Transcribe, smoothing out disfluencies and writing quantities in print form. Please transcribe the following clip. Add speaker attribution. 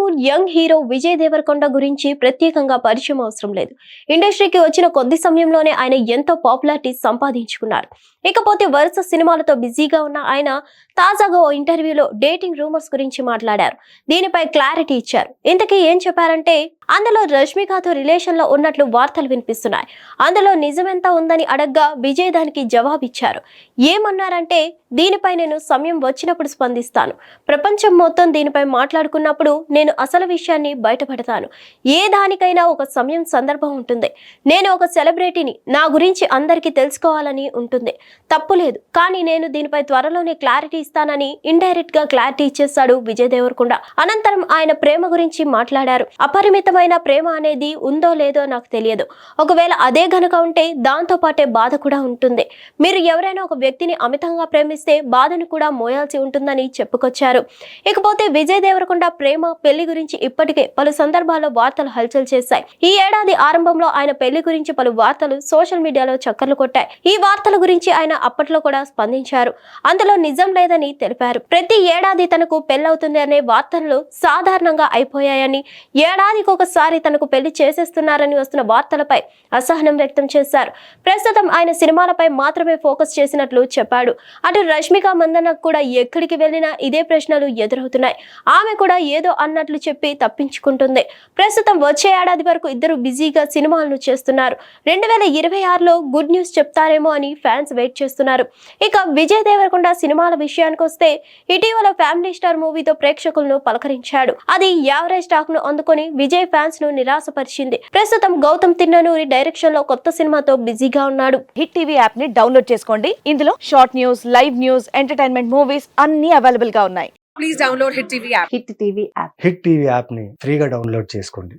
Speaker 1: Bollywood young hero Vijay Devarakonda గురించి ప్రత్యేకంగా పరిచయం అవసరం లేదు. ఇండస్ట్రీకి వచ్చిన కొద్ది సమయంలోనే ఆయన ఎంతో పాపులారిటీ సంపాదించుకున్నారు. ఇకపోతే వరుస సినిమాలతో బిజీగా ఉన్న ఆయన తాజాగా ఓ ఇంటర్వ్యూలో డేటింగ్ రూమర్స్ గురించి మాట్లాడారు. దీనిపై క్లారిటీ ఇచ్చారు. ఇంతకీ ఏం చెప్పారంటే, అందులో రష్మికతో రిలేషన్ లో ఉన్నట్లు వార్తలు వినిపిస్తున్నాయి. అందులో నిజమెంత ఉందని అడగ్గా విజయ్ దానికి జవాబిచ్చారు. ఏమన్నారంటే, దీనిపై నేను సమయం వచ్చినప్పుడు స్పందిస్తాను. ప్రపంచం మొత్తం దీనిపై మాట్లాడుకున్నప్పుడు నేను అసలు విషయాన్ని బయటపడతాను. ఏ దానికైనా ఒక సమయం సందర్భం ఉంటుంది. నేను ఒక సెలబ్రిటీని, నా గురించి అందరికీ తెలుసుకోవాలని ఉంటుంది. తప్పులేదు, కానీ నేను దీనిపై త్వరలోనే క్లారిటీ ఇస్తానని ఇండైరెక్ట్ గా క్లారిటీ ఇచ్చేశాడు విజయ్ దేవరకొండ. అనంతరం ఆయన ప్రేమ గురించి మాట్లాడారు. అపరిమితమైన ప్రేమ అనేది ఉందో లేదో నాకు తెలియదు. ఒకవేళ అదే గనక ఉంటే దాంతో పాటే బాధ కూడా ఉంటుంది. మీరు ఎవరైనా ఒక వ్యక్తిని అమితంగా ప్రేమిస్తే బాధను కూడా మోయాల్సి ఉంటుందని చెప్పుకొచ్చారు. ఇకపోతే విజయ్ దేవరకొండ ప్రేమ పెళ్లి గురించి ఇప్పటికే పలు సందర్భాల్లో వార్తలు హల్చల్ చేశాయి. ఈ ఏడాది ఆరంభంలో ఆయన పెళ్లి గురించి పలు వార్తలు సోషల్ మీడియాలో చక్కర్లు కొట్టాయి. ఈ వార్తల గురించి ఆయన అప్పట్లో కూడా స్పందించారు. అందులో నిజం లేదని తెలిపారు. ప్రతి ఏడాది తనకు పెళ్లవుతుంది అనే వార్తలు సాధారణంగా అయిపోయాయని, ఏడాదికి ఒకసారి తనకు పెళ్లి చేసేస్తున్నారని వస్తున్న వార్తలపై అసహనం వ్యక్తం చేశారు. ప్రస్తుతం ఆయన సినిమాలపై మాత్రమే ఫోకస్ చేసినట్లు చెప్పాడు. అటు రష్మిక మందన్నకు కూడా ఎక్కడికి వెళ్ళినా ఇదే ప్రశ్నలు ఎదురవుతున్నాయి. ఆమె కూడా ఏదో అన్నట్లు చెప్పి తప్పించుకుంటుంది. ప్రస్తుతం వచ్చే ఏడాది వరకు ఇద్దరు బిజీగా సినిమాలను చేస్తున్నారు. 2026లో గుడ్ న్యూస్ చెప్తారేమో అని ఫ్యాన్స్ వెయిట్ చేస్తున్నారు. ఇక విజయ్ దేవరకొండ సినిమాల విషయానికి వస్తే, ఇటీవల ఫ్యామిలీ స్టార్ మూవీతో ప్రేక్షకులను పలకరించాడు. అది యావరేజ్ టాక్ ను అందుకొని విజయ్ ఫ్యాన్స్ ను నిరాశపరిచింది. ప్రస్తుతం గౌతమ్ తిన్ననూరి డైరెక్షన్ లో కొత్త సినిమాతో బిజీగా ఉన్నాడు.
Speaker 2: హిట్ టీవీ యాప్ ని డౌన్లోడ్ చేసుకోండి. ఇందులో short news, live news, entertainment movies అన్ని అవైలబుల్ గా ఉన్నాయి.
Speaker 3: Please download Hit TV app.
Speaker 2: Hit TV app
Speaker 4: hit TV యాప్ని ఫ్రీగా డౌన్లోడ్ చేసుకోండి.